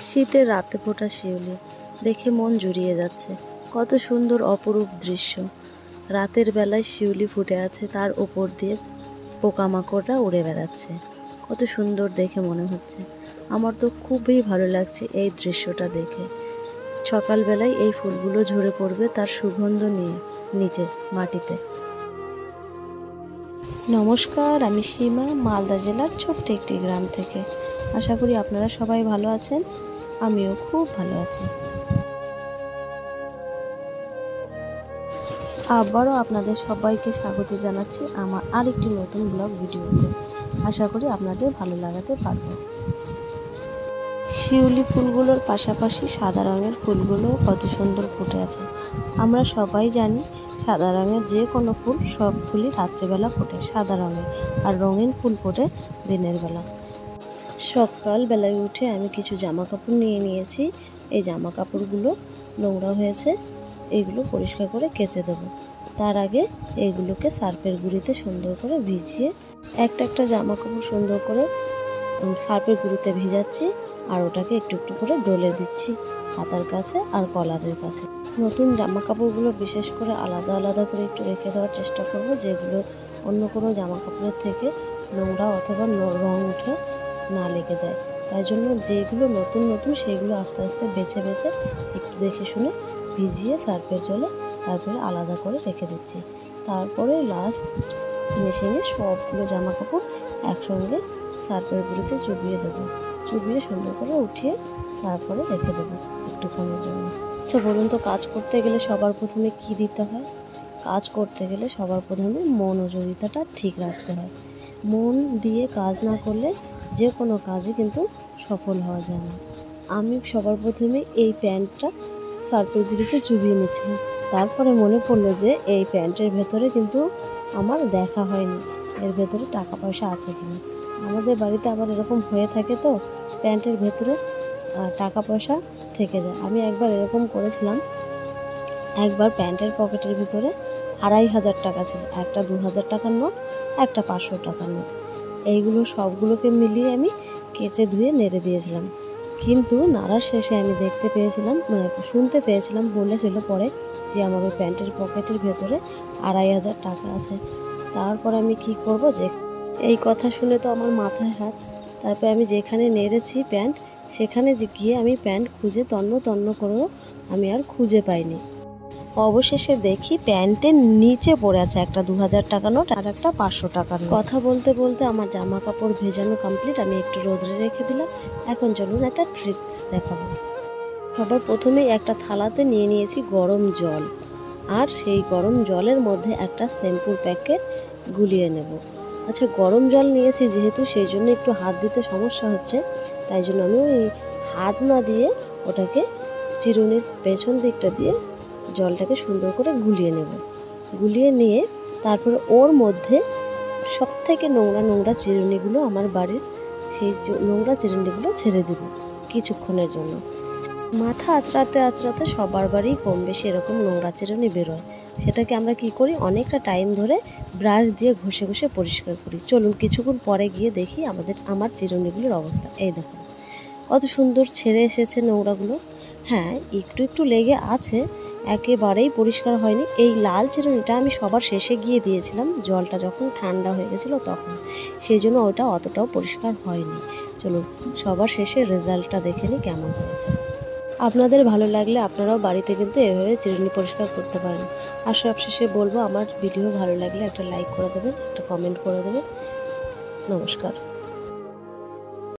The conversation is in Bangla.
শীতের রাতে ফোটা শিউলি দেখে মন জুড়িয়ে যাচ্ছে। কত সুন্দর অপরূপ দৃশ্য। রাতের বেলায় শিউলি ফুটে আছে, তার ওপর দিয়ে পোকামাকড়রা উড়ে বেড়াচ্ছে। কত সুন্দর দেখে মনে হচ্ছে। আমার তো খুবই ভালো লাগছে এই দৃশ্যটা দেখে। সকালবেলায় এই ফুলগুলো ঝরে পড়বে তার সুগন্ধ নিয়ে নিচে মাটিতে। নমস্কার, আমি সীমা, মালদা জেলার ছোট্ট একটি গ্রাম থেকে। আশা করি আপনারা সবাই ভালো আছেন। আমিও খুব ভালো আছি। আবারও আপনাদের সবাইকে স্বাগত জানাচ্ছি আমার আরেকটি নতুন ব্লগ ভিডিওতে। আশা করি আপনাদের ভালো লাগাতে পারবো। শিউলি ফুলগুলোর পাশাপাশি সাদা রঙের ফুলগুলো কত সুন্দর ফুটে আছে। আমরা সবাই জানি সাদা রঙের যে কোনো ফুল, সব ফুলই রাত্রেবেলা ফোটে সাদা রঙের, আর রঙিন ফুল ফোটে দিনের বেলা। সকালবেলায় উঠে আমি কিছু জামা কাপড় নিয়ে নিয়েছি। এই জামা কাপড়গুলো নোংরা হয়েছে, এইগুলো পরিষ্কার করে কেচে দেবো। তার আগে এইগুলোকে সার্ফের গুঁড়িতে সুন্দর করে ভিজিয়ে একটা জামা কাপড় সুন্দর করে সার্ফের গুঁড়িতে ভিজাচ্ছি, আর ওটাকে একটু একটু করে ডলে দিচ্ছি হাতার কাছে আর কলারের কাছে। নতুন জামা কাপড়গুলো বিশেষ করে আলাদা আলাদা করে একটু রেখে দেওয়ার চেষ্টা করব, যেগুলো অন্য কোনো জামা কাপড়ের থেকে নোংরা অথবা রং উঠে না লেগে যায়। তাই জন্য যেগুলো নতুন নতুন সেগুলো আস্তে আস্তে বেছে বেছে একটু দেখে শুনে ভিজিয়ে সার্ফের জলে তারপরে আলাদা করে রেখে দিচ্ছি। তারপরে লাস্ট ফিনিশিংয়ে সবগুলো জামা কাপড় একসঙ্গে সার্ফের গুঁড়িতে চুবিয়ে দেবো। চুবিয়ে সুন্দর করে উঠিয়ে তারপরে রেখে দেবো একটুক্ষণের জন্য। আচ্ছা বলুন তো, কাজ করতে গেলে সবার প্রথমে কি দিতে হয়? কাজ করতে গেলে সবার প্রথমে মনোযোগিতাটা ঠিক রাখতে হয়। মন দিয়ে কাজ না করলে যে কোনো কাজে কিন্তু সফল হওয়া যায় না। আমি সবার প্রথমে এই প্যান্টটা সার্ফের গুঁড়িতে চুবিয়ে নিচ্ছিলাম। তারপরে মনে পড়লো যে এই প্যান্টের ভেতরে কিন্তু আমার দেখা হয়নি এর ভেতরে টাকা পয়সা আছে কিনা। আমাদের বাড়িতে আবার এরকম হয়ে থাকে, তো প্যান্টের ভেতরে টাকা পয়সা থেকে যায়। আমি একবার এরকম করেছিলাম। একবার প্যান্টের পকেটের ভিতরে 2500 টাকা ছিল, একটা 2000 টাকার নোট, একটা 500 টাকার নোট। এইগুলো সবগুলোকে মিলিয়ে আমি কেচে ধুয়ে নেড়ে দিয়েছিলাম। কিন্তু নাড়ার শেষে আমি দেখতে পেয়েছিলাম, মানে শুনতে পেয়েছিলাম, বলেছিল পরে যে আমার ওই প্যান্টের পকেটের ভেতরে 2500 টাকা আছে। তারপর আমি কি করব, যে এই কথা শুনে তো আমার মাথায় হাত। তারপর আমি যেখানে নেড়েছি প্যান্ট, সেখানে যে গিয়ে আমি প্যান্ট খুঁজে তন্ন তন্ন করেও আমি আর খুঁজে পাইনি। অবশেষে দেখি প্যান্টের নিচে পড়ে আছে একটা 2000 টাকা নোট আর একটা 500 টাকার নোট। কথা বলতে বলতে আমার জামা কাপড় ভেজানো কমপ্লিট। আমি একটু রোদে রেখে দিলাম। এখন চলুন একটা ট্রিক্স দেখাবো। সবার প্রথমেই একটা থালাতে নিয়ে নিয়েছি গরম জল, আর সেই গরম জলের মধ্যে একটা শ্যাম্পুর প্যাকেট গুলিয়ে নেব। আচ্ছা, গরম জল নিয়েছি যেহেতু, সেই জন্য একটু হাত দিতে সমস্যা হচ্ছে। তাই জন্য আমি ওই হাত না দিয়ে ওটাকে চিরুনির পেছন দিকটা দিয়ে জলটাকে সুন্দর করে গুলিয়ে নেব। গুলিয়ে নিয়ে তারপর ওর মধ্যে সবথেকে নোংরা নোংরা চিরুনিগুলো, আমার বাড়ির সেই নোংরা চিরুনিগুলো ছেড়ে দেব কিছুক্ষণের জন্য। মাথা আঁচড়াতে আঁচড়াতে সবার বাড়ি কম বেশি এরকম নোংরা চিরুনি বেরোয়। সেটাকে আমরা কি করি, অনেকটা টাইম ধরে ব্রাশ দিয়ে ঘষে ঘষে পরিষ্কার করি। চলুন কিছুক্ষণ পরে গিয়ে দেখি আমার চিরুনিগুলোর অবস্থা। এই দেখুন কত সুন্দর ছেড়ে এসেছে নোংরাগুলো। হ্যাঁ, একটু একটু লেগে আছে, একেবারেই পরিষ্কার হয়নি। এই লাল চিরুনিটা আমি সবার শেষে গিয়ে দিয়েছিলাম, জলটা যখন ঠান্ডা হয়ে গেছিলো তখন, সেই জন্য ওটা অতটাও পরিষ্কার হয়নি। চলুন সবার শেষে রেজাল্টটা দেখে নিই কেমন হয়েছে। আপনাদের ভালো লাগলে আপনারাও বাড়িতে কিন্তু এভাবে চিরুনি পরিষ্কার করতে পারেন। আর সবশেষে বলবো, আমার ভিডিও ভালো লাগলে একটা লাইক করে দেবেন, একটা কমেন্ট করে দেবেন। নমস্কার।